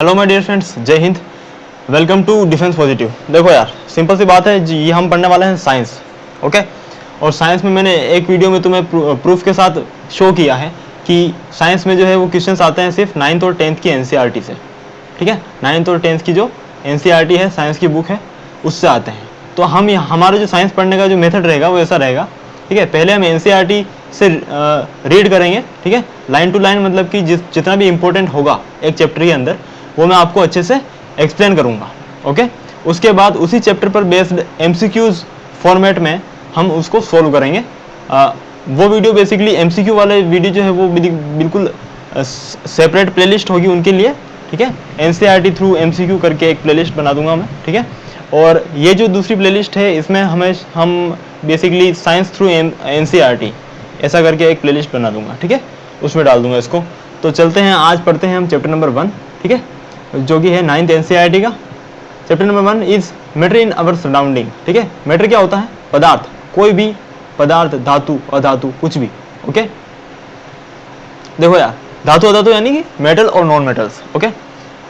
Hello my dear friends, जय हिंद। Welcome to Defence Positive. देखो यार, सिंपल सी बात है जी, ये हम पढ़ने वाले हैं साइंस। ओके, और साइंस में मैंने एक वीडियो में तुम्हें प्रूफ के साथ शो किया है कि साइंस में जो है वो क्वेश्चंस आते हैं सिर्फ 9th और 10th की एनसीईआरटी से। ठीक है, 9th और 10th की जो एनसीईआरटी है, साइंस की बुक है, उससे आते हैं। तो हम हमारा जो साइंस पढ़ने का जो मेथड रहेगा वो ऐसा रहेगा। ठीक है, पहले हम एनसीईआरटी से रीड करेंगे। ठीक है, लाइन टू लाइन, मतलब कि जितना भी इंपॉर्टेंट होगा एक चैप्टर के अंदर वो मैं आपको अच्छे से एक्सप्लेन करूंगा। ओके, उसके बाद उसी चैप्टर पर बेस्ड एमसीक्यूज फॉर्मेट में हम उसको सोल्व करेंगे। वो वीडियो बेसिकली एमसीक्यू वाले वीडियो जो है वो बिल्कुल सेपरेट प्लेलिस्ट होगी उनके लिए। ठीक है, एनसीईआरटी थ्रू एमसीक्यू करके एक प्लेलिस्ट बना दूंगा मैं। ठीक है, और ये जो दूसरी प्लेलिस्ट है इसमें हम बेसिकली साइंस थ्रू एनसीईआरटी ऐसा करके एक प्लेलिस्ट बना दूंगा। ठीक है, उसमें डाल दूंगा इसको। तो चलते हैं, आज पढ़ते हैं हम चैप्टर नंबर 1। ठीक है, जो कि है 9th एनसीईआरटी का। Chapter number 1 is matter in our surrounding. ठीक है, मैटर क्या होता है? पदार्थ, कोई भी पदार्थ, धातु अधातु कुछ भी। ओके, देखो यार, धातु अधातु यानी कि मेटल और नॉन मेटल्स। ओके,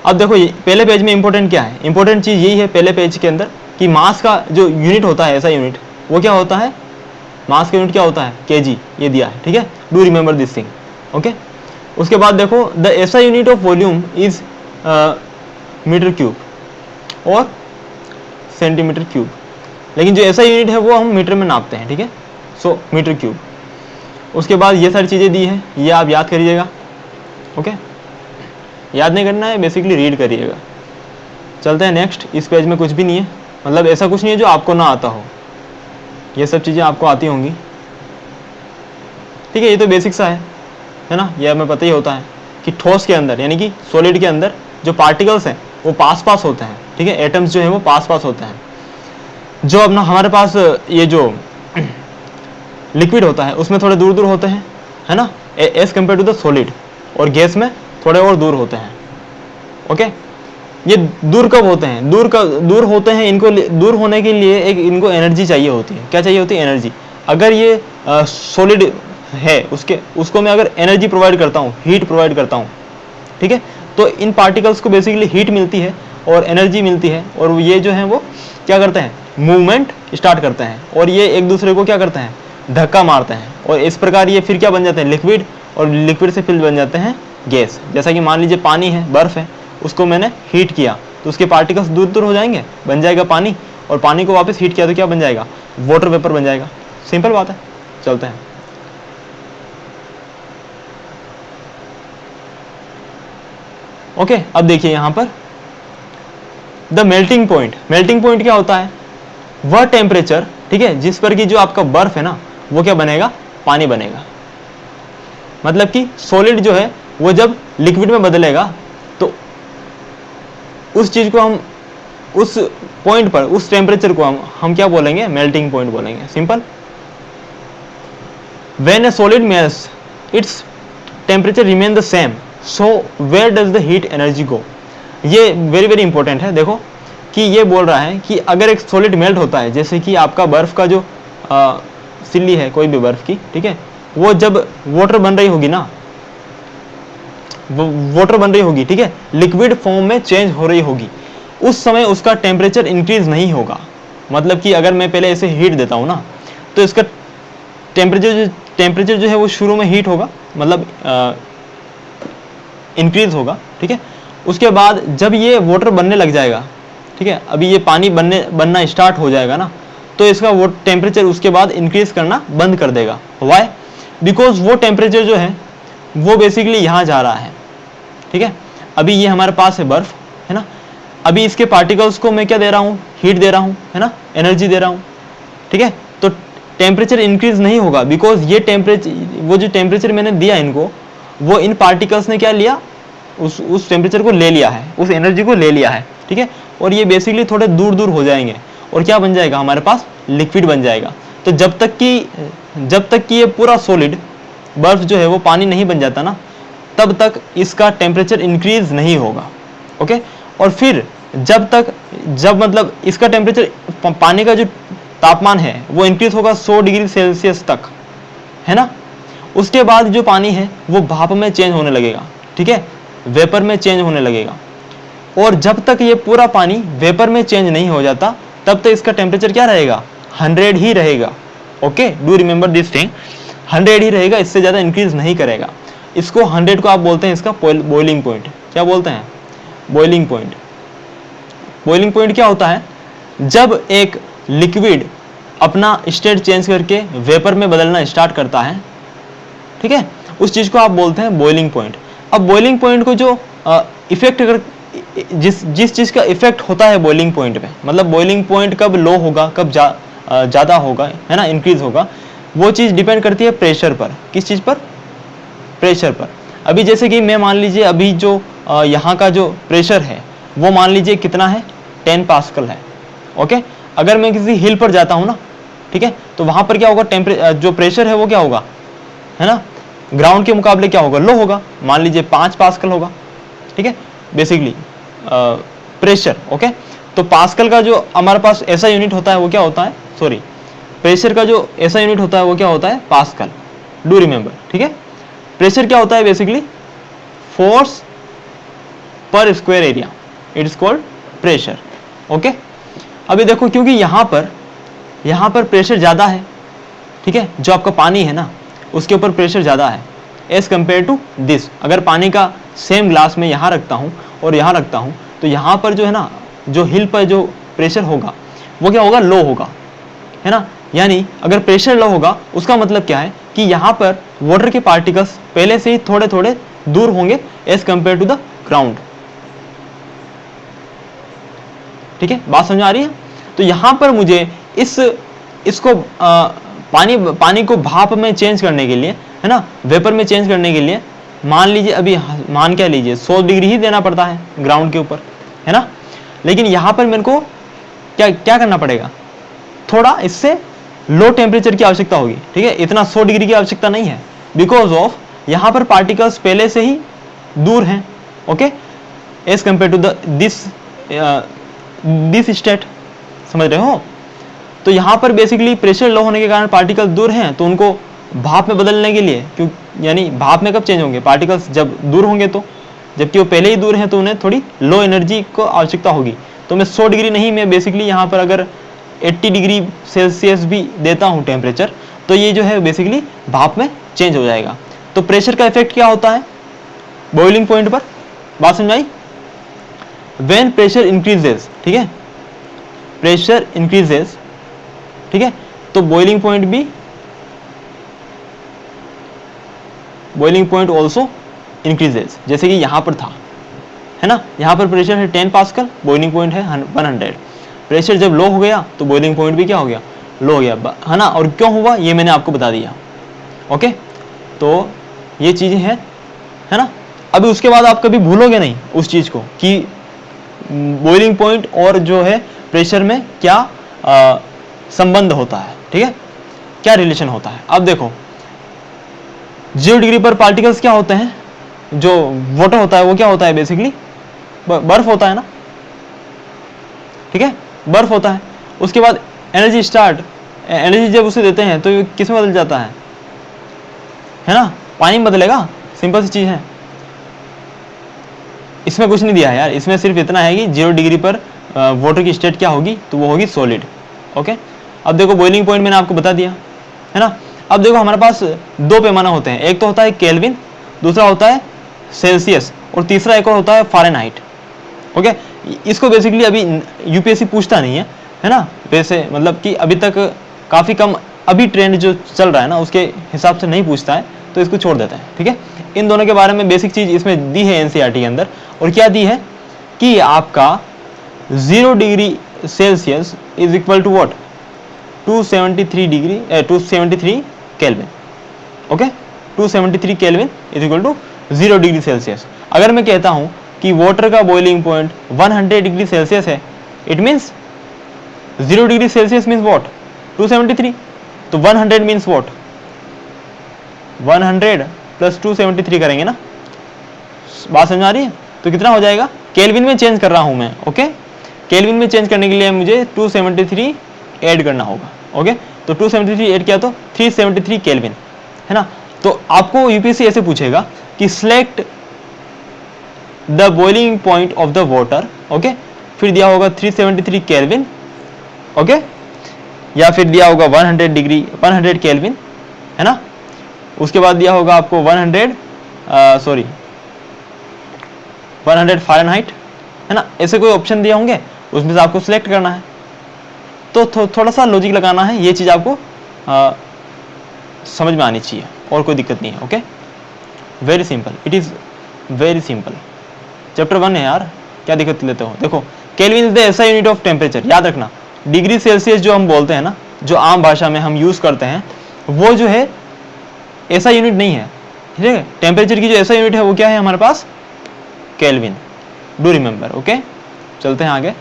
अब देखो ये पहले पेज में इंपॉर्टेंट क्या है? इंपॉर्टेंट चीज यही है पहले पेज के अंदर कि मास का जो यूनिट होता है, ऐसा यूनिट वो क्या होता है? मास का यूनिट क्या होता है? केजी, ये दिया है। ठीक है, do remember this thing. Okay, उसके बाद देखो the SI unit of volume is metre cube और सेंटीमीटर क्यूब, लेकिन जो ऐसा यूनिट है वो हम मीटर में नापते हैं। ठीक है, सो मीटर क्यूब। उसके बाद ये सारी चीज़ें दी हैं, ये आप याद करिएगा। ओके, याद नहीं करना है, बेसिकली रीड करिएगा। चलते हैं नेक्स्ट। इस पेज में कुछ भी नहीं है, मतलब ऐसा कुछ नहीं है जो आपको ना आता हो, ये सब चीज़ें आपको आती होंगी। ठीक है, ये तो बेसिक सा है ना, ये हमें पता ही होता है कि ठोस के अंदर यानी कि सॉलिड के अंदर जो पार्टिकल्स हैं वो पास पास होते हैं। ठीक है, एटम्स जो है वो पास पास होते हैं। जो अपना हमारे पास ये जो लिक्विड होता है उसमें थोड़े दूर दूर होते हैं, है ना, as compare to the solid. और गैस में थोड़े और दूर होते हैं। ओके, ये दूर कब होते हैं? दूर होते हैं, इनको दूर होने के लिए एक इनको एनर्जी चाहिए होती है। क्या चाहिए होती है? एनर्जी। अगर ये सॉलिड है उसको मैं अगर एनर्जी प्रोवाइड करता हूँ, हीट प्रोवाइड करता हूँ, ठीक है, तो इन पार्टिकल्स को बेसिकली हीट मिलती है और एनर्जी मिलती है, और ये जो है वो क्या करते हैं? मूवमेंट स्टार्ट करते हैं, और ये एक दूसरे को क्या करते हैं? धक्का मारते हैं, और इस प्रकार ये फिर क्या बन जाते हैं? लिक्विड, और लिक्विड से फिर बन जाते हैं गैस। जैसा कि मान लीजिए पानी है, बर्फ है, उसको मैंने हीट किया तो उसके पार्टिकल्स दूर दूर हो जाएंगे, बन जाएगा पानी, और पानी को वापस हीट किया तो क्या बन जाएगा? वाटर वेपर बन जाएगा। सिंपल बात है। चलते हैं। ओके, अब देखिए यहां पर the melting point. Melting point क्या होता है? वह टेम्परेचर, ठीक है, जिस पर कि जो आपका बर्फ है ना वो क्या बनेगा? पानी बनेगा। मतलब कि सॉलिड जो है वो जब लिक्विड में बदलेगा तो उस चीज को हम, उस पॉइंट पर, उस टेम्परेचर को हम क्या बोलेंगे? मेल्टिंग पॉइंट बोलेंगे। Simple. When a solid melts its temperature remain the same, so where does the heat energy go? ये वेरी वेरी इंपॉर्टेंट है। देखो कि ये बोल रहा है कि अगर एक सॉलिड मेल्ट होता है, जैसे कि आपका बर्फ का जो सिल्ली है कोई भी बर्फ की, ठीक है, वो जब वाटर बन रही होगी ना, वाटर बन रही होगी, ठीक है, लिक्विड फॉर्म में चेंज हो रही होगी, उस समय उसका टेम्परेचर इंक्रीज नहीं होगा। मतलब कि अगर मैं पहले ऐसे हीट देता हूं ना तो इसका टेम्परेचर जो है वो शुरू में हीट होगा, मतलब इंक्रीज होगा। ठीक है, उसके बाद जब ये वाटर बनने लग जाएगा, ठीक है, अभी ये पानी बनना स्टार्ट हो जाएगा ना, तो इसका वो टेम्परेचर उसके बाद इंक्रीज करना बंद कर देगा। व्हाई? बिकॉज वो टेम्परेचर जो है वो बेसिकली यहाँ जा रहा है। ठीक है, अभी ये हमारे पास है बर्फ, है ना, अभी इसके पार्टिकल्स को मैं क्या दे रहा हूँ? हीट दे रहा हूँ, है ना, एनर्जी दे रहा हूँ। ठीक है, तो टेम्परेचर इंक्रीज नहीं होगा, बिकॉज ये टेम्परेचर, वो जो टेम्परेचर मैंने दिया इनको, वो इन पार्टिकल्स ने क्या लिया? उस टेम्परेचर को ले लिया है, उस एनर्जी को ले लिया है। ठीक है, और ये बेसिकली थोड़े दूर दूर हो जाएंगे, और क्या बन जाएगा? हमारे पास लिक्विड बन जाएगा। तो जब तक कि ये पूरा सॉलिड बर्फ जो है वो पानी नहीं बन जाता ना, तब तक इसका टेम्परेचर इंक्रीज नहीं होगा। ओके, और फिर जब मतलब इसका टेम्परेचर, पानी का जो तापमान है वो इंक्रीज होगा 100 डिग्री सेल्सियस तक, है ना, उसके बाद जो पानी है वो भाप में चेंज होने लगेगा। ठीक है, वेपर में चेंज होने लगेगा। और जब तक ये पूरा पानी वेपर में चेंज नहीं हो जाता तब तक इसका टेम्परेचर क्या रहेगा, 100 ही रहेगा। Okay, do remember this thing, 100 ही रहेगा, इससे ज़्यादा इंक्रीज नहीं करेगा। इसको 100 को आप बोलते हैं इसका बॉइलिंग पॉइंट। क्या बोलते हैं, बॉइलिंग पॉइंट। बॉइलिंग पॉइंट क्या होता है, जब एक लिक्विड अपना स्टेट चेंज करके वेपर में बदलना स्टार्ट करता है, ठीक है, उस चीज़ को आप बोलते हैं बॉइलिंग पॉइंट। अब बॉइलिंग पॉइंट को जो इफेक्ट अगर जिस चीज़ का इफेक्ट होता है बॉइलिंग पॉइंट पे, मतलब बॉइलिंग पॉइंट कब लो होगा, कब ज़्यादा होगा, है ना, इंक्रीज होगा, वो चीज़ डिपेंड करती है प्रेशर पर। किस चीज़ पर, प्रेशर पर। अभी जैसे कि मैं मान लीजिए अभी जो यहाँ का जो प्रेशर है वो मान लीजिए कितना है, 10 पास्कल है। ओके, अगर मैं किसी हिल पर जाता हूँ ना, ठीक है, तो वहाँ पर क्या होगा, जो प्रेशर है वो क्या होगा, है ना, ग्राउंड के मुकाबले क्या होगा, लो होगा, मान लीजिए 5 पास्कल होगा। ठीक है, बेसिकली प्रेशर। ओके, तो पास्कल का जो हमारे पास ऐसा यूनिट होता है वो क्या होता है, सॉरी, प्रेशर का जो ऐसा यूनिट होता है वो क्या होता है, पास्कल। डू रिमेंबर, ठीक है। प्रेशर क्या होता है, बेसिकली फोर्स पर square area, it is called pressure. Okay, अभी देखो क्योंकि यहाँ पर प्रेशर ज़्यादा है, ठीक है, जो आपका पानी है ना उसके ऊपर प्रेशर ज़्यादा है एज कम्पेयर टू दिस। अगर पानी का सेम ग्लास में यहाँ रखता हूँ और यहाँ रखता हूँ तो यहाँ पर जो है ना, जो हिल पर जो प्रेशर होगा वो क्या होगा, लो होगा, है ना। यानी अगर प्रेशर लो होगा उसका मतलब क्या है कि यहाँ पर वाटर के पार्टिकल्स पहले से ही थोड़े थोड़े दूर होंगे as compare to the ground. ठीक है, बात समझ आ रही है। तो यहाँ पर मुझे इसको पानी को भाप में चेंज करने के लिए, है ना, वेपर में चेंज करने के लिए मान लीजिए अभी मान क्या लीजिए 100 डिग्री ही देना पड़ता है ग्राउंड के ऊपर, है ना। लेकिन यहाँ पर मेरे को क्या करना पड़ेगा, थोड़ा इससे लो टेम्परेचर की आवश्यकता होगी। ठीक है, इतना 100 डिग्री की आवश्यकता नहीं है, बिकॉज ऑफ यहाँ पर पार्टिकल्स पहले से ही दूर हैं। Okay, as compare to this state, समझ रहे हो। तो यहाँ पर बेसिकली प्रेशर लो होने के कारण पार्टिकल्स दूर हैं, तो उनको भाप में बदलने के लिए, क्यों, यानी भाप में कब चेंज होंगे पार्टिकल्स, जब दूर होंगे, तो जबकि वो पहले ही दूर हैं तो उन्हें थोड़ी लो एनर्जी को आवश्यकता होगी। तो मैं 100 डिग्री नहीं, मैं बेसिकली यहाँ पर अगर 80 डिग्री सेल्सियस भी देता हूँ टेम्परेचर, तो ये जो है बेसिकली भाप में चेंज हो जाएगा। तो प्रेशर का इफेक्ट क्या होता है बॉइलिंग पॉइंट पर, बात समझाई। व्हेन प्रेशर इंक्रीजेस, ठीक है, प्रेशर इंक्रीजेस, ठीक है, तो बॉइलिंग पॉइंट ऑल्सो इंक्रीजेस। जैसे कि यहां पर था, है ना, यहां पर प्रेशर है 10 पास्कल, बॉइलिंग पॉइंट है 100। प्रेशर जब लो हो गया तो बॉइलिंग पॉइंट भी क्या हो गया, लो हो गया, है ना। और क्यों हुआ ये मैंने आपको बता दिया। ओके, तो ये चीजें हैं, है ना। अभी उसके बाद आप कभी भूलोगे नहीं उस चीज को कि बॉइलिंग पॉइंट और जो है प्रेशर में क्या संबंध होता है, ठीक है, क्या रिलेशन होता है। अब देखो 0 डिग्री पर पार्टिकल्स क्या होते हैं, जो वाटर होता है वो क्या होता है, बेसिकली बर्फ होता है ना, ठीक है, बर्फ होता है। उसके बाद एनर्जी जब उसे देते हैं तो ये किस में बदल जाता है ना, पानी में बदलेगा, सिंपल सी चीज है। इसमें कुछ नहीं दिया है यार, इसमें सिर्फ इतना है कि 0 डिग्री पर वाटर की स्टेट क्या होगी, तो वो होगी सॉलिड। ओके, अब देखो बॉइलिंग पॉइंट मैंने आपको बता दिया, है ना। अब देखो हमारे पास 2 पैमाना होते हैं, एक तो होता है केल्विन, दूसरा होता है सेल्सियस, और तीसरा एक और होता है फ़ारेनहाइट। ओके, इसको बेसिकली अभी यूपीएससी पूछता नहीं है ना, वैसे मतलब कि अभी तक काफ़ी कम, अभी ट्रेंड जो चल रहा है ना उसके हिसाब से नहीं पूछता है, तो इसको छोड़ देते हैं। ठीक है, इन दोनों के बारे में बेसिक चीज़ इसमें दी है एनसीईआरटी के अंदर। और क्या दी है कि आपका 0 degree Celsius is equal to what, 273 kelvin. Okay, 273 kelvin is equal to 0 degree Celsius. अगर मैं कहता हूं कि वाटर का बॉइलिंग पॉइंट 100 डिग्री सेल्सियस है, it means 0 degree Celsius means what, 273, तो 100 मीन्स व्हाट, 100 प्लस 273 करेंगे ना, बात समझ आ रही है। तो कितना हो जाएगा, केल्विन में चेंज कर रहा हूं मैं। ओके, केल्विन में चेंज करने के लिए मुझे 273 ऐड करना होगा। ओके, तो 273 ऐड किया तो 373 केल्विन, है ना। तो आपको यूपीएससी ऐसे पूछेगा कि select the boiling point of the water, okay, फिर दिया होगा 373 केल्विन, ओके, या फिर दिया होगा 100 केल्विन, है ना। उसके बाद दिया होगा आपको 100 फ़ारेनहाइट, है ना। ऐसे कोई ऑप्शन दिए होंगे, उसमें से आपको सिलेक्ट करना है। तो थोड़ा सा लॉजिक लगाना है, ये चीज़ आपको समझ में आनी चाहिए, और कोई दिक्कत नहीं है, okay. Very simple, it is very simple. Chapter 1 है यार, क्या दिक्कत लेते हो। देखो, केल्विन इज द ऐसा यूनिट ऑफ टेम्परेचर, याद रखना। डिग्री सेल्सियस जो हम बोलते हैं ना, जो आम भाषा में हम यूज़ करते हैं, वो जो है ऐसा यूनिट नहीं है, ठीक है। टेम्परेचर की जो ऐसा यूनिट है वो क्या है हमारे पास, केल्विन, डू रिमेंबर, ओके। चलते हैं आगे।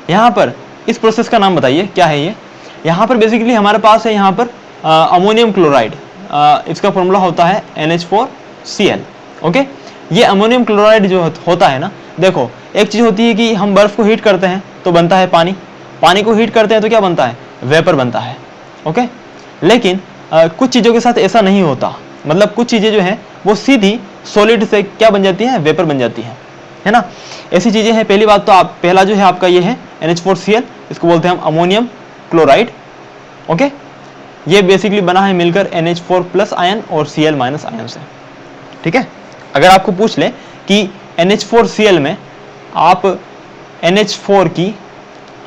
यहाँ पर इस प्रोसेस का नाम बताइए, क्या है ये। यहाँ पर बेसिकली हमारे पास है यहाँ पर अमोनियम क्लोराइड, इसका फॉर्मूला होता है NH4Cl, ओके। ये अमोनियम क्लोराइड जो होता है ना, देखो एक चीज़ होती है कि हम बर्फ़ को हीट करते हैं तो बनता है पानी, पानी को हीट करते हैं तो क्या बनता है, वेपर बनता है, ओके। लेकिन कुछ चीज़ों के साथ ऐसा नहीं होता, मतलब कुछ चीज़ें जो हैं वो सीधी सॉलिड से क्या बन जाती हैं, वेपर बन जाती हैं, है ना। ऐसी चीज़ें हैं। पहली बात तो पहला जो है आपका ये है NH4Cl, इसको बोलते हैं हम अमोनियम क्लोराइड, ओके। ये बेसिकली बना है मिलकर NH4+ आयन और Cl- आयन से, ठीक है। अगर आपको पूछ ले कि NH4Cl में आप NH4 की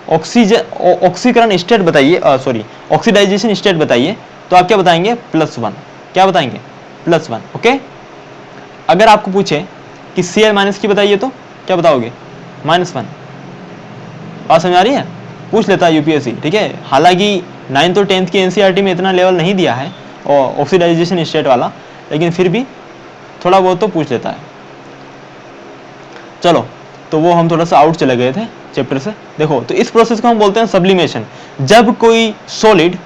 ऑक्सीकरण स्टेट बताइए, सॉरी ऑक्सीडाइजेशन स्टेट बताइए, तो आप क्या बताएंगे, +1, क्या बताएंगे, +1, ओके। अगर आपको पूछे कि Cl- की बताइए तो क्या बताओगे, -1। बात समझ आ रही है, पूछ लेता है यूपीएससी, ठीक है। हालांकि 9th और 10th की एनसीईआरटी में इतना लेवल नहीं दिया है और ऑक्सीडाइजेशन स्टेट वाला, लेकिन फिर भी थोड़ा बहुत तो पूछ लेता है। चलो, तो वो हम थोड़ा सा आउट चले गए थे चैप्टर से। देखो, तो इस प्रोसेस को हम बोलते हैं सब्लिमेशन। जब कोई सॉलिड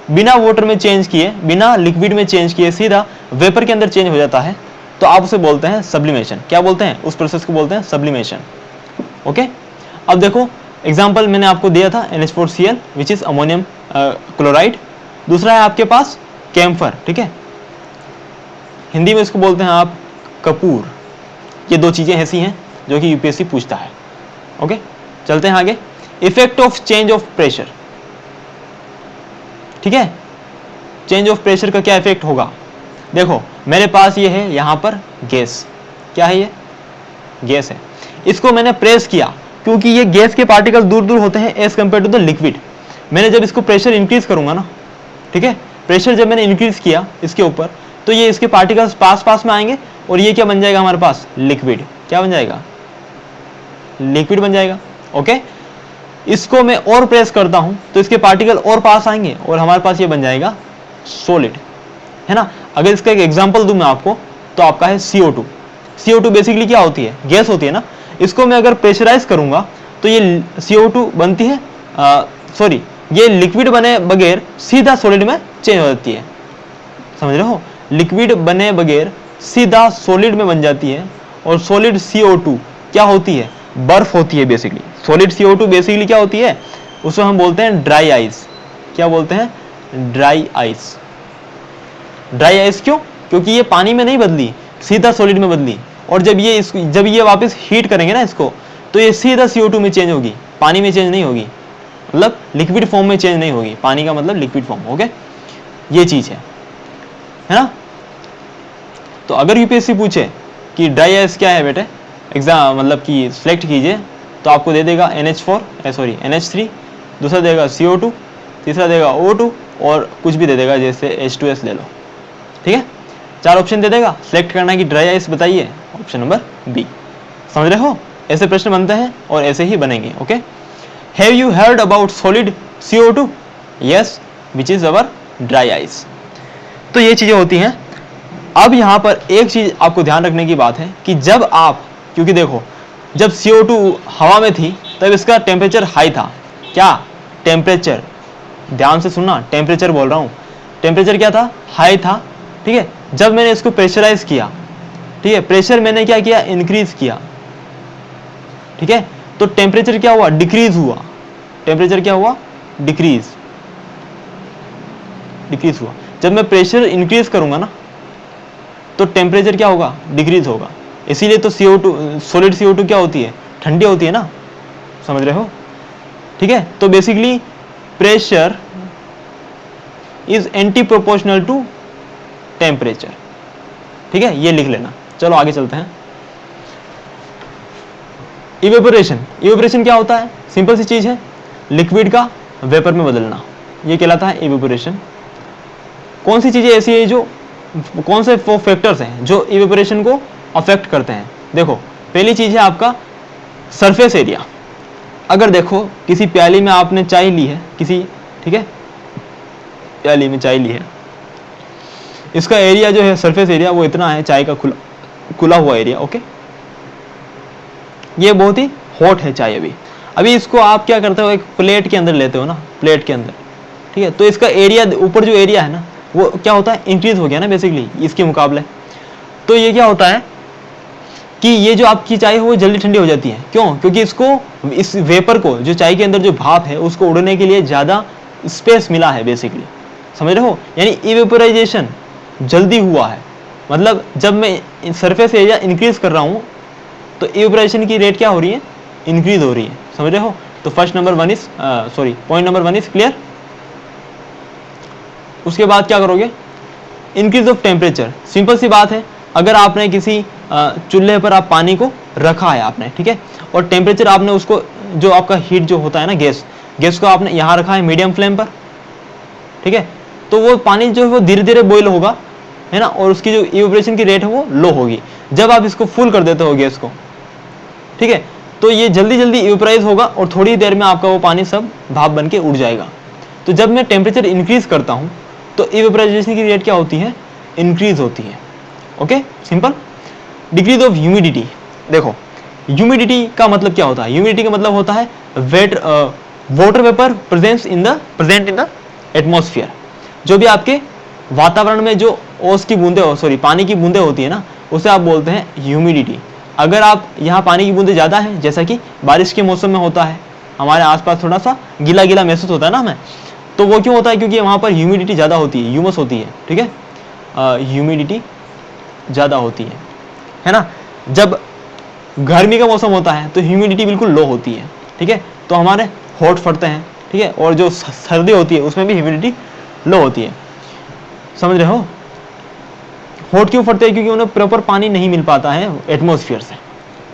बिना वाटर में चेंज किए, बिना लिक्विड में चेंज किए सीधा वेपर के अंदर चेंज हो जाता है, तो आप उसे बोलते हैं सब्लिमेशन। क्या बोलते हैं, उस प्रोसेस को बोलते हैं सब्लिमेशन, ओके। अब देखो, एग्जाम्पल मैंने आपको दिया था NH4Cl which is ammonium chloride. दूसरा है आपके पास कैम्फर, ठीक है, हिंदी में इसको बोलते हैं आप कपूर। ये दो चीजें ऐसी हैं जो कि यूपीएससी पूछता है, ओके। चलते हैं आगे। Effect of change of pressure, ठीक है, चेंज ऑफ प्रेशर का क्या इफेक्ट होगा। देखो, मेरे पास ये है यहाँ पर गैस, क्या है ये, गैस है। इसको मैंने प्रेस किया, क्योंकि ये गैस के पार्टिकल दूर दूर होते हैं as compare to the liquid. मैंने जब इसको प्रेशर इंक्रीज करूंगा ना, ठीक है, प्रेशर जब मैंने इंक्रीज किया इसके ऊपर, तो ये इसके पार्टिकल्स पास पास में आएंगे और ये क्या बन जाएगा हमारे पास, लिक्विड। क्या बन जाएगा, लिक्विड बन जाएगा, ओके। इसको मैं और प्रेस करता हूं तो इसके पार्टिकल और पास आएंगे और हमारे पास ये बन जाएगा सॉलिड, है ना। अगर इसका एक एग्जांपल दूं मैं आपको, तो आपका है CO2। CO2 बेसिकली क्या होती है, गैस होती है ना। इसको मैं अगर प्रेशराइज करूंगा तो ये CO2 बनती है, सॉरी, ये लिक्विड बने बगैर सीधा सॉलिड में चेंज हो जाती है, समझ रहे हो। लिक्विड बने बगैर सीधा सॉलिड में बन जाती है। और सॉलिड CO2 क्या होती है, बर्फ होती है बेसिकली। सॉलिड CO2 बेसिकली क्या होती है, उसको हम बोलते हैं ड्राई आइस। क्या बोलते हैं, ड्राई आइस। ड्राई आइस क्यों, क्योंकि ये पानी में नहीं बदली, सीधा सॉलिड में बदली। और जब ये वापस हीट करेंगे ना इसको, तो ये सीधा CO2 में चेंज होगी, पानी में चेंज नहीं होगी, मतलब लिक्विड फॉर्म में चेंज नहीं होगी। पानी का मतलब लिक्विड फॉर्म, ओके, ये चीज है ना। तो अगर यूपीएससी पूछे कि ड्राई आइस क्या है बेटे, एग्जाम मतलब कि सिलेक्ट कीजिए, तो आपको दे देगा NH3, दूसरा देगा CO2, तीसरा देगा O2 और कुछ भी दे देगा, जैसे H2S ले लो, ठीक है। 4 ऑप्शन दे देगा, सिलेक्ट करना है कि ड्राई आइस बताइए, ऑप्शन नंबर बी। समझ रहे हो, ऐसे प्रश्न बनते हैं और ऐसे ही बनेंगे, okay. Have you heard about solid CO2, yes, which is our dry ice. तो ये चीजें होती हैं। अब यहां पर एक चीज आपको ध्यान रखने की बात है कि जब आप, क्योंकि देखो, जब CO2 हवा में थी तब इसका टेम्परेचर हाई था। क्या टेम्परेचर, ध्यान से सुनना, टेम्परेचर बोल रहा हूं, टेम्परेचर क्या था, हाई था, ठीक है। जब मैंने इसको प्रेशराइज किया, ठीक है, प्रेशर मैंने क्या किया, इंक्रीज किया, ठीक है, तो टेम्परेचर क्या हुआ, डिक्रीज हुआ। टेम्परेचर क्या हुआ, डिक्रीज डिक्रीज हुआ। जब मैं प्रेशर इंक्रीज करूंगा ना, तो टेम्परेचर क्या होगा, डिक्रीज होगा। इसीलिए तो CO2 सॉलिड CO2 क्या होती है, ठंडी होती है ना, समझ रहे हो, ठीक है। तो basically pressure is anti proportional to temperature, ठीक है, ये लिख लेना। चलो आगे चलते हैं। इवेपोरेशन, इवेपोरेशन क्या होता है, सिंपल सी चीज है, लिक्विड का वेपर में बदलना, ये कहलाता है इवेपोरेशन। कौन सी चीजें ऐसी है जो, कौन से वो फैक्टर्स हैं जो इवेपोरेशन को अफेक्ट करते हैं? देखो पहली चीज है आपका सरफेस एरिया। अगर देखो किसी प्याली में आपने चाय ली है किसी, ठीक है, प्याली में चाय ली है, इसका एरिया जो है सरफेस एरिया वो इतना है, चाय का खुला हुआ एरिया, ओके, ये बहुत ही हॉट है चाय। अभी इसको आप क्या करते हो, एक प्लेट के अंदर लेते हो ना, प्लेट के अंदर, ठीक है, तो इसका एरिया ऊपर जो एरिया है ना वो क्या होता है, इंक्रीज हो गया ना बेसिकली इसके मुकाबले। तो ये क्या होता है कि ये जो आपकी चाय है वो जल्दी ठंडी हो जाती है। क्यों? क्योंकि इसको, इस वेपर को, जो चाय के अंदर जो भाप है उसको उड़ने के लिए ज़्यादा स्पेस मिला है बेसिकली, समझ रहे हो, यानी इवेपोराइजेशन जल्दी हुआ है। मतलब जब मैं सरफेस एरिया इंक्रीज कर रहा हूँ तो इवेपोराइजेशन की रेट क्या हो रही है, इंक्रीज हो रही है, समझ रहे हो। तो first number one is point number one is clear. उसके बाद क्या करोगे, इंक्रीज ऑफ टेम्परेचर, सिंपल सी बात है, अगर आपने किसी चूल्हे पर आप पानी को रखा है आपने, ठीक है, और टेम्परेचर आपने उसको, जो आपका हीट जो होता है ना, गैस को आपने यहाँ रखा है मीडियम फ्लेम पर, ठीक है, तो वो पानी जो है वो धीरे धीरे बॉईल होगा, है ना, और उसकी जो इवेपोरेशन की रेट है वो लो होगी। जब आप इसको फुल कर देते हो गैस को, ठीक है, तो ये जल्दी जल्दी इवेपोराइज होगा और थोड़ी देर में आपका वो पानी सब भाप बन के उड़ जाएगा। तो जब मैं टेम्परेचर इंक्रीज करता हूँ तो इवेपोराइजेशन की रेट क्या होती है, इंक्रीज होती है, okay, simple. Decrease of humidity, देखो ह्यूमिडिटी का मतलब क्या होता है, ह्यूमिडिटी का मतलब होता है water vapour present in the atmosphere. जो भी आपके वातावरण में जो ओस की बूंदे हो, सॉरी पानी की बूंदे होती है ना, उसे आप बोलते हैं ह्यूमिडिटी। अगर आप यहाँ पानी की बूंदे ज़्यादा हैं, जैसा कि बारिश के मौसम में होता है, हमारे आसपास थोड़ा सा गीला गीला महसूस होता है ना हमें, तो वो क्यों होता है, क्योंकि वहाँ पर ह्यूमिडिटी ज़्यादा होती है, ह्यूमस होती है, ठीक है, ह्यूमिडिटी ज़्यादा होती है ना। जब गर्मी का मौसम होता है तो ह्यूमिडिटी बिल्कुल लो होती है, ठीक है, तो हमारे होठ फटते हैं, ठीक है, और जो सर्दी होती है उसमें भी ह्यूमिडिटी लो होती है, समझ रहे हो। होठ क्यों फटते हैं, क्योंकि उन्हें प्रॉपर पानी नहीं मिल पाता है एटमॉस्फेयर से,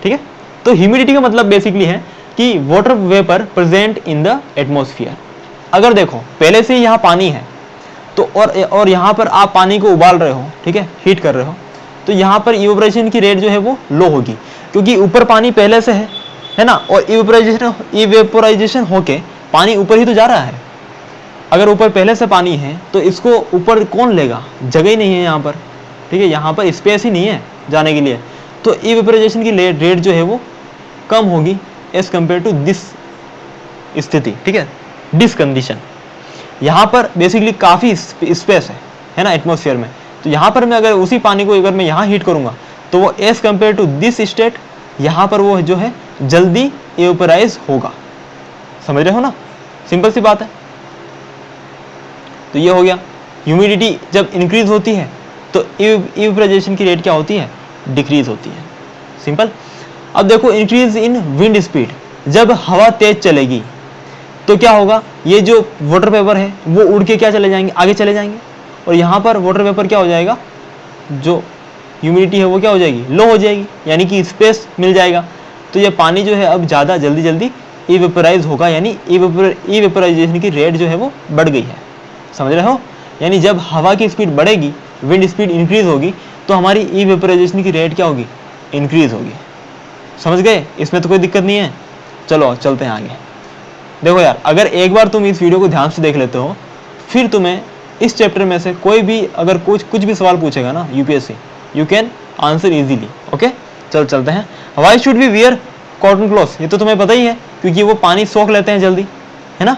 ठीक है। तो ह्यूमिडिटी का मतलब बेसिकली है कि water vapour present in the atmosphere. अगर देखो पहले से ही यहाँ पानी है तो और यहाँ पर आप पानी को उबाल रहे हो, ठीक है, हीट कर रहे हो, तो यहाँ पर इवेपोरेशन की रेट जो है वो लो होगी, क्योंकि ऊपर पानी पहले से है ना, और इवेपोराइजेशन होके पानी ऊपर ही तो जा रहा है। अगर ऊपर पहले से पानी है तो इसको ऊपर कौन लेगा, जगह ही नहीं है यहाँ पर, ठीक है, यहाँ पर स्पेस ही नहीं है जाने के लिए, तो इवेपोराइजेशन की रेट जो है वो कम होगी एज कम्पेयर टू दिस स्थिति, ठीक है, दिस कंडीशन। यहाँ पर बेसिकली काफ़ी स्पेस है ना एटमॉस्फेयर में, तो यहाँ पर मैं अगर उसी पानी को अगर मैं यहाँ हीट करूँगा तो वो as compare to this state, यहाँ पर वो जो है जल्दी इवेपोराइज होगा, समझ रहे हो ना, सिंपल सी बात है। तो ये हो गया, ह्यूमिडिटी जब इंक्रीज होती है तो इवेपोराइजेशन की रेट क्या होती है, डिक्रीज होती है, सिंपल। अब देखो इंक्रीज इन विंड स्पीड, जब हवा तेज चलेगी तो क्या होगा, ये जो वाटर वेपर है वो उड़ के क्या चले जाएंगे, आगे चले जाएंगे, और यहाँ पर वाटर वेपर क्या हो जाएगा, जो ह्यूमिडिटी है वो क्या हो जाएगी, लो हो जाएगी, यानी कि स्पेस मिल जाएगा। तो ये पानी जो है अब ज़्यादा जल्दी जल्दी इवेपोराइज होगा, यानी इवेपोराइजेशन की रेट जो है वो बढ़ गई है, समझ रहे हो। यानी जब हवा की स्पीड बढ़ेगी, विंड स्पीड इंक्रीज होगी, तो हमारी इवेपोराइजेशन की रेट क्या होगी, इंक्रीज होगी, समझ गए, इसमें तो कोई दिक्कत नहीं है। चलो चलते हैं आगे। देखो यार, अगर एक बार तुम इस वीडियो को ध्यान से देख लेते हो, फिर तुम्हें इस चैप्टर में से कोई भी अगर कुछ भी सवाल पूछेगा ना UPSC, you can answer easily, okay. चल चलते हैं। Why should we wear cotton clothes, ये तो तुम्हें पता ही है, क्योंकि वो पानी सोख लेते हैं जल्दी, है ना।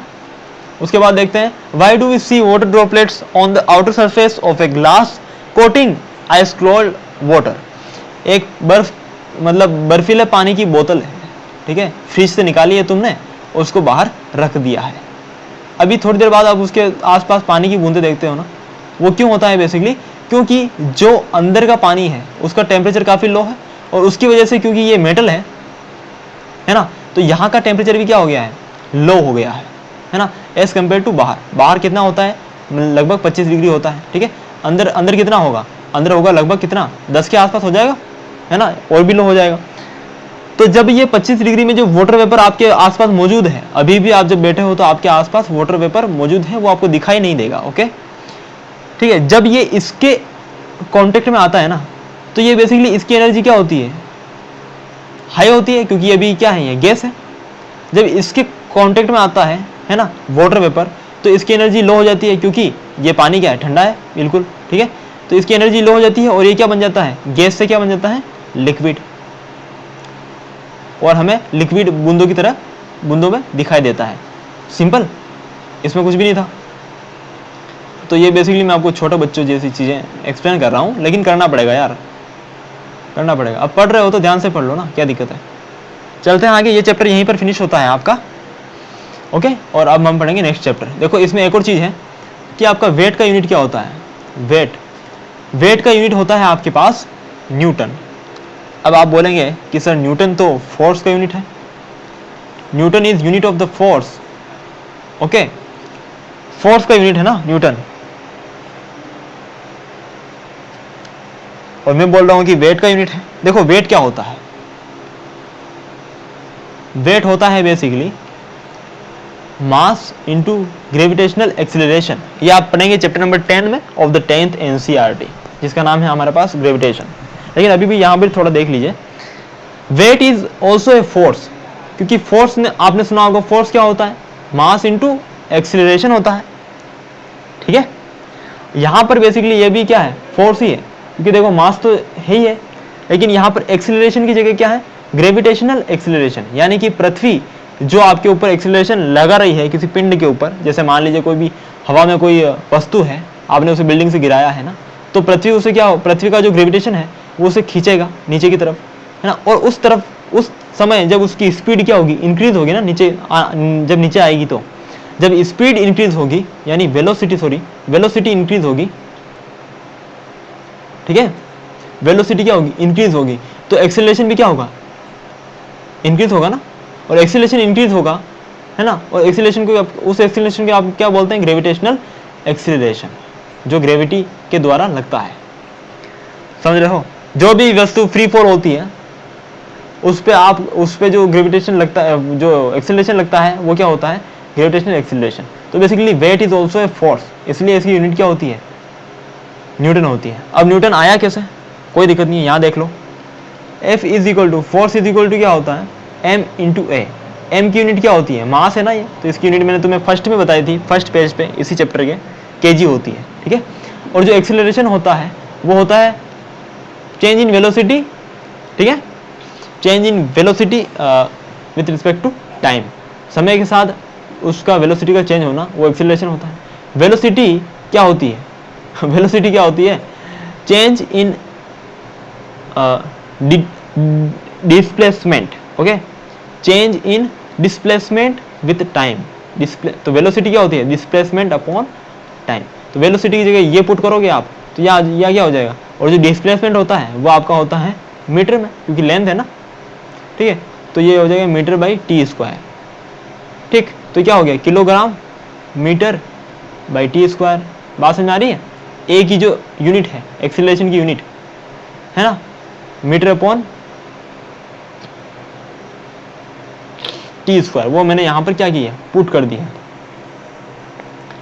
उसके बाद देखते हैं, why do we see water droplets on the outer surface of a glass coating ice cold water. एक बर्फ मतलब बर्फीले पानी की बोतल है, ठीक है, फ्रिज से निकाली है तुमने, उसको बाहर रख दिया है। अभी थोड़ी देर बाद आप उसके आसपास पानी की बूंदे देखते हो ना, वो क्यों होता है बेसिकली, क्योंकि जो अंदर का पानी है उसका टेम्परेचर काफ़ी लो है और उसकी वजह से क्योंकि ये मेटल है ना, तो यहाँ का टेम्परेचर भी क्या हो गया है, लो हो गया है ना, एज कम्पेयर टू बाहर। बाहर कितना होता है, लगभग 25 डिग्री होता है, ठीक है। अंदर अंदर कितना होगा, अंदर होगा लगभग कितना 10 के आसपास हो जाएगा, है ना, और भी लो हो जाएगा। तो जब ये 25 डिग्री में जो वाटर वेपर आपके आसपास मौजूद है, अभी भी आप जब बैठे हो तो आपके आसपास वाटर वेपर मौजूद है, वो आपको दिखाई नहीं देगा, ओके, ठीक है। जब ये इसके कांटेक्ट में आता है ना, तो ये बेसिकली इसकी एनर्जी क्या होती है, हाई होती है, क्योंकि अभी क्या है, ये गैस है। जब इसके कांटेक्ट में आता है ना वाटर वेपर, तो इसकी एनर्जी लो हो जाती है, क्योंकि ये पानी क्या है, ठंडा है बिल्कुल, ठीक है। तो इसकी एनर्जी लो हो जाती है और ये क्या बन जाता है, गैस से क्या बन जाता है, लिक्विड, और हमें लिक्विड बूंदों की तरह बूंदों में दिखाई देता है। सिंपल, इसमें कुछ भी नहीं था। तो ये बेसिकली मैं आपको छोटे बच्चों जैसी चीज़ें एक्सप्लेन कर रहा हूँ, लेकिन करना पड़ेगा यार, करना पड़ेगा। अब पढ़ रहे हो तो ध्यान से पढ़ लो ना, क्या दिक्कत है। चलते हैं आगे, ये चैप्टर यहीं पर फिनिश होता है आपका, ओके। और अब हम पढ़ेंगे नेक्स्ट चैप्टर। देखो इसमें एक और चीज़ है कि आपका वेट का यूनिट क्या होता है, वेट का यूनिट होता है आपके पास न्यूटन। अब आप बोलेंगे कि सर न्यूटन तो फोर्स का यूनिट है, Newton is unit of the force, okay, force का यूनिट है ना न्यूटन। और मैं बोल रहा हूं कि वेट का यूनिट है। देखो वेट क्या होता है, वेट होता है basically mass into gravitational acceleration. ये आप पढ़ेंगे चैप्टर नंबर 10 में ऑफ द 10th एनसीईआरटी, जिसका नाम है हमारे पास ग्रेविटेशन। लेकिन अभी भी यहां पर थोड़ा देख लीजिए, weight is also a force, क्योंकि फोर्स ने आपने सुना होगा, फोर्स क्या होता है, मास इनटू एक्सीलरेशन होता है, ठीक है। यहां पर बेसिकली ये भी क्या है, फोर्स ही है, क्योंकि देखो मास तो है ही है, लेकिन यहां पर एक्सीलरेशन की जगह क्या है, ग्रेविटेशनल एक्सीलरेशन, यानी कि पृथ्वी जो आपके ऊपर एक्सीलरेशन लगा रही है किसी पिंड के ऊपर, जैसे मान लीजिए कोई भी हवा में कोई वस्तु है, आपने उसे बिल्डिंग से गिराया है ना, तो पृथ्वी उसे क्या, पृथ्वी का जो ग्रेविटेशन है वो उसे खींचेगा नीचे की तरफ, है ना। और उस तरफ उस समय जब उसकी स्पीड क्या होगी, इंक्रीज होगी ना, नीचे जब नीचे आएगी, तो जब स्पीड इंक्रीज होगी, यानी वेलोसिटी इंक्रीज होगी, ठीक है, वेलोसिटी क्या होगी, इंक्रीज होगी, तो एक्सेलरेशन भी क्या होगा, इंक्रीज होगा ना। और एक्सेलरेशन इंक्रीज होगा, है ना, और एक्सेलरेशन को उस एक्सेलरेशन को आप क्या बोलते हैं, ग्रेविटेशनल एक्सीलरेशन, जो ग्रेविटी के द्वारा लगता है, समझ रहे हो। जो भी वस्तु फ्री फॉल होती है उस पे जो ग्रेविटेशन लगता है, जो एक्सीलरेशन लगता है, वो क्या होता है, ग्रेविटेशनल एक्सीलरेशन। तो basically weight is also a force, इसलिए इसकी यूनिट क्या होती है, न्यूटन होती है। अब न्यूटन आया कैसे, कोई दिक्कत नहीं है, यहाँ देख लो, F is equal to, force is equal to क्या होता है, M इंटू ए। एम की यूनिट क्या होती है, मास है ना ये, तो इसकी यूनिट मैंने तुम्हें फर्स्ट में बताई थी, फर्स्ट पेज पे इसी चैप्टर के, केजी होती है, ठीक है। और जो एक्सीलरेशन होता है वो होता है चेंज इन वेलोसिटी, ठीक है, change in velocity with respect to time, समय के साथ उसका वेलोसिटी का चेंज होना, वो एक्सीलरेशन होता है। वेलोसिटी क्या होती है, वेलोसिटी क्या होती है, change in displacement, okay, change in displacement with time, तो वेलोसिटी क्या होती है, डिस्प्लेसमेंट अपॉन टाइम। तो वेलोसिटी की जगह ये पुट करोगे आप, तो या क्या हो जाएगा, और जो डिस्प्लेसमेंट होता है वो आपका होता है मीटर में, क्योंकि लेंथ है ना, ठीक है, तो ये हो जाएगा मीटर बाई टी स्क्वायर, ठीक। तो क्या हो गया, kilogram metre by T square. बात समझ आ रही है। ए की जो यूनिट है, एक्सीलरेशन की यूनिट है ना, मीटर अपॉन टी स्क्वायर, वो मैंने यहां पर क्या किया, पुट कर दिया,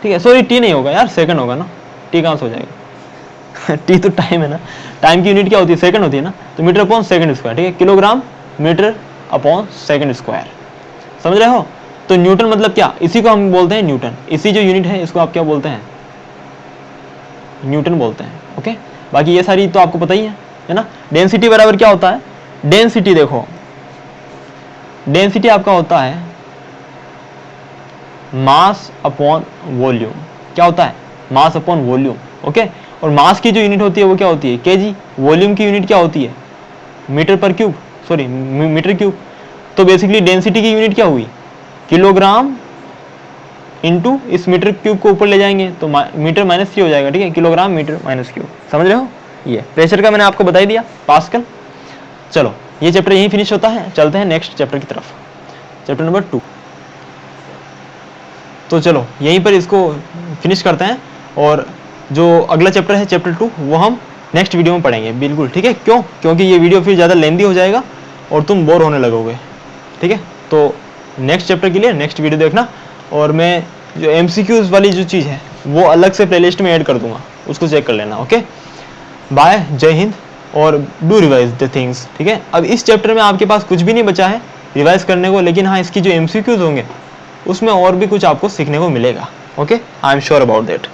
ठीक है। सॉरी टी नहीं होगा यार, सेकंड होगा ना, टी कहां से हो जाएगा टी तो टाइम है ना, टाइम की यूनिट क्या होती है, सेकंड होती है ना, तो मीटर अपॉन सेकंड स्क्वायर, ठीक है, kilogram metre upon second square, समझ रहे हो। तो न्यूटन मतलब क्या, इसी को हम बोलते हैं न्यूटन, इसी जो यूनिट है इसको आप क्या बोलते हैं, न्यूटन बोलते हैं, ओके। बाकी ये सारी तो आपको पता ही है ना। डेंसिटी बराबर क्या होता है, डेंसिटी देखो, डेंसिटी आपका होता है मास अपॉन वॉल्यूम, क्या होता है, मास अपॉन वॉल्यूम, ओके। और मास की जो यूनिट होती है वो क्या होती है, केजी। वॉल्यूम की यूनिट क्या होती है, मीटर पर क्यूब, सॉरी मीटर क्यूब। तो बेसिकली डेंसिटी की यूनिट क्या हुई, किलोग्राम इंटू इस मीटर क्यूब को ऊपर ले जाएंगे तो मीटर माइनस क्यू हो जाएगा, ठीक है, किलोग्राम मीटर माइनस क्यूब, समझ रहे हो। ये प्रेशर का मैंने आपको बता ही दिया, पास्कल। चलो ये चैप्टर यहीं फिनिश होता है, चलते हैं नेक्स्ट चैप्टर की तरफ, चैप्टर नंबर 2। तो चलो यहीं पर इसको फिनिश करते हैं, और जो अगला चैप्टर है चैप्टर 2 वो हम नेक्स्ट वीडियो में पढ़ेंगे, बिल्कुल ठीक है। क्यों? क्योंकि ये वीडियो फिर ज़्यादा लेंदी हो जाएगा और तुम बोर होने लगोगे, ठीक है। तो नेक्स्ट चैप्टर के लिए नेक्स्ट वीडियो देखना, और मैं जो MCQs वाली जो चीज़ है वो अलग से प्लेलिस्ट में ऐड कर दूंगा, उसको चेक कर लेना। ओके, बाय, जय हिंद, और डू रिवाइज द थिंग्स, ठीक है। अब इस चैप्टर में आपके पास कुछ भी नहीं बचा है रिवाइज करने को, लेकिन हाँ इसकी जो MCQs होंगे उसमें और भी कुछ आपको सीखने को मिलेगा। Okay, I am sure about that.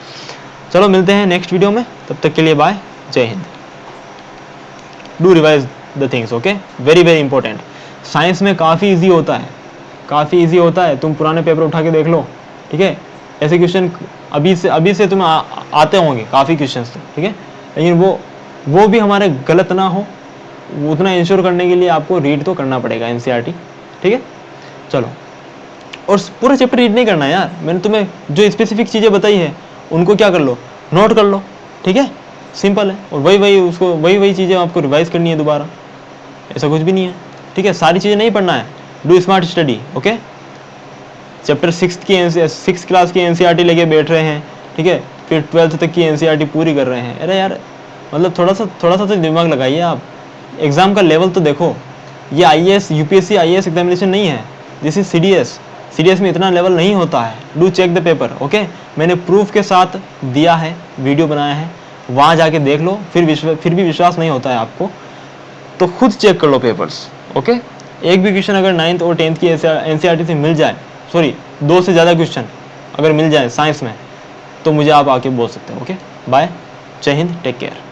चलो मिलते हैं नेक्स्ट वीडियो में, तब तक के लिए बाय, जय Hind. Do revise the things, okay, very very important. Science में काफ़ी ईजी होता है, काफ़ी ईजी होता है, तुम पुराने पेपर उठा के देख लो, ठीक है। ऐसे क्वेश्चन अभी से तुम्हें आते होंगे काफ़ी क्वेश्चंस, ठीक है, लेकिन वो भी हमारे गलत ना हो, उतना इंश्योर करने के लिए आपको रीड तो करना पड़ेगा NCERT, ठीक है। चलो, और पूरा चैप्टर रीड नहीं करना यार, मैंने तुम्हें जो स्पेसिफिक चीज़ें बताई है उनको क्या कर लो, नोट कर लो, ठीक है, सिंपल है। और वही चीज़ें आपको रिवाइज करनी है दोबारा, ऐसा कुछ भी नहीं है, ठीक है। सारी चीज़ें नहीं पढ़ना है, do smart study, okay. Chapter 6 class की NCERT लेके बैठ रहे हैं, ठीक है, फिर 12th तक की NCERT पूरी कर रहे हैं। अरे यार, मतलब थोड़ा सा तो दिमाग लगाइए आप, एग्जाम का लेवल तो देखो। ये IAS UPSC IAS एग्जामिनेशन नहीं है, दिस इज CDS में इतना लेवल नहीं होता है। Do check the paper, okay. मैंने प्रूफ के साथ दिया है, वीडियो बनाया है, वहाँ जाके देख लो। फिर भी विश्वास नहीं होता है आपको तो खुद चेक कर लो पेपर्स, ओके। एक भी क्वेश्चन अगर 9th और 10th की NCERT से मिल जाए, सॉरी 2 से ज़्यादा क्वेश्चन अगर मिल जाए साइंस में, तो मुझे आप आके बोल सकते हो, ओके। बाय, जय हिंद, टेक केयर।